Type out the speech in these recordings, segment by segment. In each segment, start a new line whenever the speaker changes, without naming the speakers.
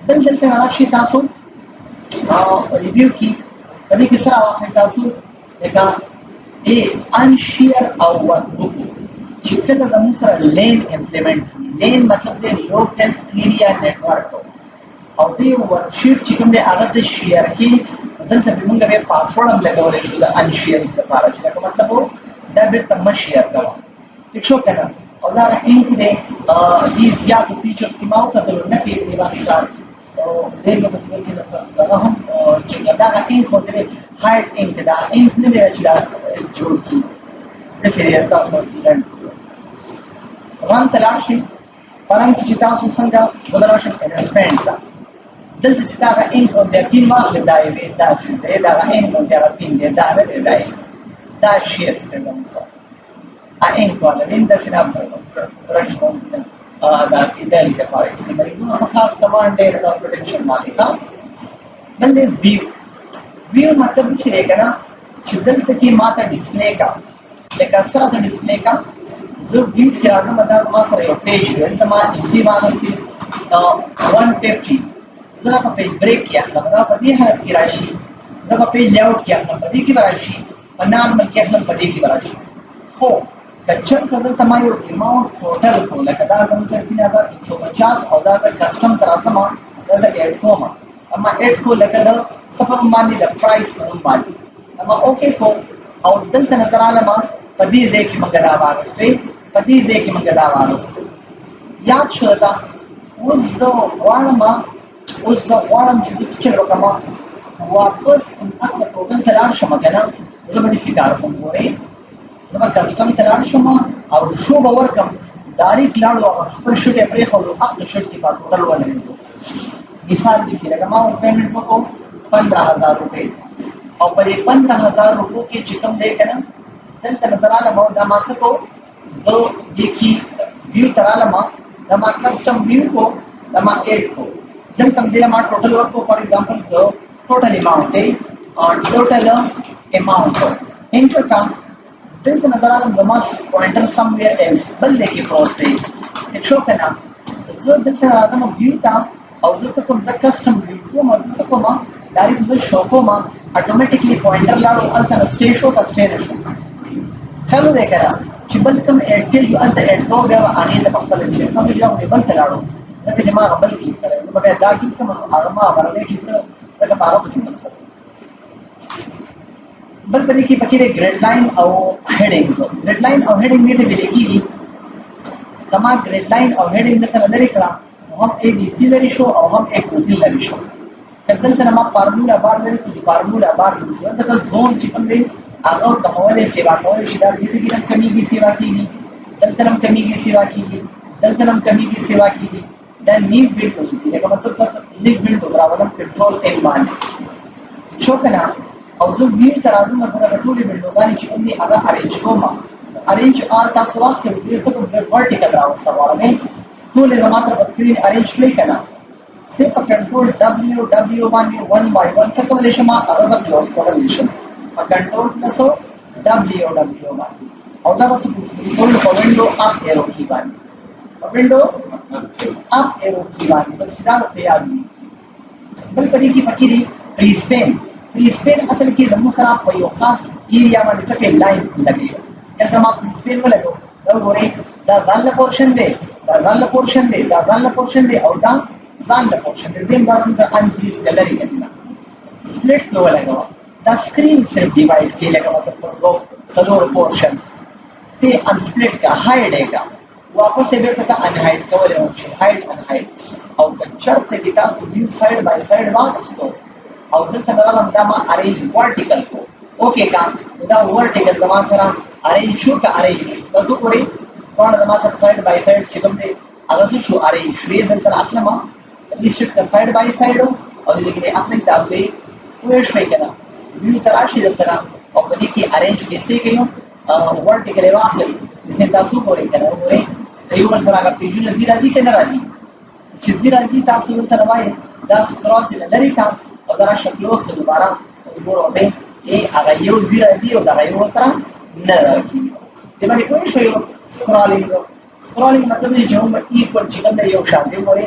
دلته راشي تاسو ریویو کی په دې کې سره واخلئ تاسو لکه انشیر او ورکبوک چې کله زموږ سره لین امپلیمنٹ لین مطلب دی لوکل ایریا نیټورک او دې ورکشیټ چې کوم دی هغه د شیر کې دلته موږ به پاسورډ هم لګولای شو د انشیر لپاره چې دا مطلب دا بیرته مشیر کوو ٹھیک شو کنه او دا انک دی دې زیات فیچرز کې ما وکړل نه کې دی واخلای او دې په څه کې دا هم چې دا انک دی هاید انک دا انک نه دی چې دا جوړ کی د سریه تاسو سره روان تلاشي پرم چې تاسو څنګه بدلاشي سپینډ دا دلته چې دا انک او د پین واخلې دا وی دا چې دا انک او دا پین دی دا نه دی دا شیر ستنه مثلا انک ولا د سینا برش کوم دا کې د لپاره استعمالي نو خاص کمانډ دی د پروټیکشن مالي خاص بلې ویو مطلب څه دی کنه چې دلته کې ماته ډسپلی کا لکه سره د ډسپلی کا زه ویو کې راځم دا ما سره یو پیج دی ته ما دې باندې 150 زه په پیج بریک کې اخلم دا په دې حالت کې راشي دا په پیج لیاوټ کې اخلم په دې کې راشي په نارمل کې اخلم په دې کې راشي خو کچن کله ته ما یو اماونت ټوټل کو لکه دا زموږ سره 3150 او دا کسٹم تراته ما دا اډ کوم اما اډ کو لکه دا صفه باندې د پرایس په نوم باندې اما اوکے کو او دلته نظر عالم په دې ځای کې موږ دا واغستې په دې ځای کې موږ دا واغستو یاد شو دا اوس زه غواړم چې څه وکړم واپس هغه پروګرام ته لاړ شم کنه زه به دې کار کوم ګورې زما کسٹم تلار شما او شو باور کم داریک لاړو خپل شوټ پرې خو خپل شوټ کې په ټوټل ولرېدو مثال دې لکه ما اوس پیمنٹ وکړو 15000 روپے او په 15000 روپو کې چې کوم دی کنه دلته نظر عالم او دا ما څه کو دو دیکي ویو تراله ما دا ما کسٹم ویو کو دا ما ایڈ کو دلته دې ما ټوټل ورکو فار ایگزامپل دو ټوټل اماونٹ دی او ټوټل اماونٹ انټر کا دلته نظر عالم زما پوینټر سم ویر ایلس بل لیکي پروت دی شو کنه زه دلته راځم ویو تا او زه څه کوم کسٹم ویو کوم او څه کوم ډایرکټ زه شو کوم اتوماتیکلی پوینټر لاړو الته سټې شو کا سټې نشو خلو دې کړه چې بل کوم اډ یو الته اډ کو بیا هغه د خپل دې نو یو دې بل لاړو لکه چې ما خپل څه کړو نو بیا دا چې کوم هغه ما ورلې چې څنګه هغه پسند بل په دې کې پکې ګریډ لاین او هډینګ ګریډ لاین او هډینګ دې ویل کېږي کما ګریډ لاین او هډینګ مثلا لري کړه هم اے بي سي لري شو او هم ایک کوتل لري شو دلته ما فارمولا بار لري چې فارمولا بار لري دا زون چې کوم دی هغه کومه سیوا کوي چې دا دې کې هم کمیږي سیوا کیږي دلته هم کمیږي سیوا کیږي دلته هم کمیږي سیوا کیږي دا نیو بیلډ کوي دا مطلب دا نیو بیلډ راولم کنټرول ان باندې شو کنه او زه ویل تر راځم مثلا ټولې ویډیوګانې چې کوم دي هغه ارینج کوم ارینج آل تاسو وخت کې څه کوم ورټیکل راوستل غواړم ټولې زما تر سکرین ارینج کړئ کنه صرف کنټرول دبليو باندې 1 by 1 څه کولای شم هغه کلوز کولای شم کنټرول پلس دبليو باندې او دا څه ټول په وینډو اپ ایرو کی باندې وینډو اپ ایرو کی باندې بس دا ته یاد وي بل پدې کې پکې پریسپین اصل کې زموږ سره په یو خاص ایریا باندې څه لاین لګي یعنی ما پریسپین ولګو دا ګورئ دا ځان له پورشن دی دا ځان له پورشن دی دا ځان له پورشن دی او دا ځان له پورشن دی دیم دا موږ ان پریس ګلری کړل سپلیټ نو ولګو دا سکرین صرف ډیوایډ کې لګا مطلب په څلور پورشنز ته ان سپلیټ کا هاید کا واپس یې ورته ان هاید کول او چې هاید ان هاید او د چرته کې تاسو ویو ساید بای ساید واغستو او دلته نظام دا ما ارینج ورټیکل کو اوکے کا دا ورټیکل زما سره ارینج شو کا ارینج تاسو پوری کوم زما سره ساید بای ساید چې کوم دی هغه شو ارینج شوی دلته اصله ما لیست کا ساید بای ساید او دې کې اصله تاسو وې شوي کنه ویو تراشي دلته او په دې کې ارینج کیسه کيو ورټیکل واخلې چې تاسو پوری کنه وې یو بل سره پیجونه دي راځي کنه راځي چې دې راځي تاسو دلته وایي دا سکرول دې لري کا او دا شکلوس ته دوباره وګورئ ته هغه یو زیرا دی او دا یو سره نه راځي د باندې کوم شی سکرولینګ مطلب چې هم ایکوال چې کوم یو شان دی وره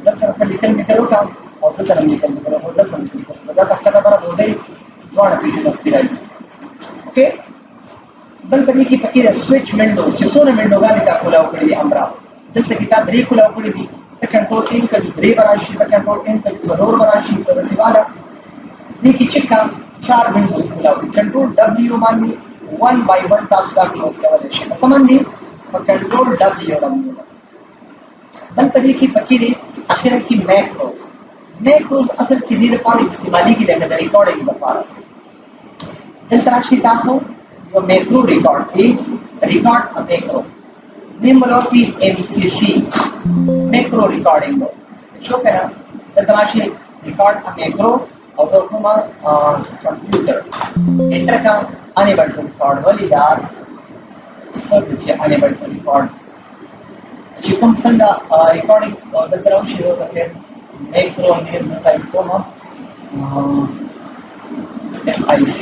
دلته لیکل مې کړو کا او دلته مې لیکل مې کړو دلته مې لیکل کړو دا تاسو لپاره موضوع دواړه پیژنې راځي اوکې بل په دې کې پکې د سوئچ وینډوز چې څونه وینډوګانې تا کولاو کړې دي امرا دلته کې تا درې کولاو کړې دي ته کنټرول ان کوي درې براشي ته کنټرول ان کوي څلور براشي په سیواله دې کې چې کا 4 وینډوز کولاو دي کنټرول دبليو باندې 1 by 1 تاسو دا کلوز کولای شئ په باندې په کنټرول دبليو باندې بل په دې کې پکې دي اخر کې ماکروز اصل کې دې لپاره استعمالي کې لګا د ریکارډینګ لپاره دلته راشي تاسو your macro record is record a macro name of the MCC macro recording show kara the tarashi record a macro out of my computer enter ka unable to record wali yaar service is unable to record chikum sanga recording the tarashi hoga se macro name type koma IC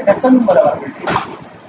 এটা সব বরাবর করছি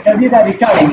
এটা দিয়ে দা রিকর্ডিং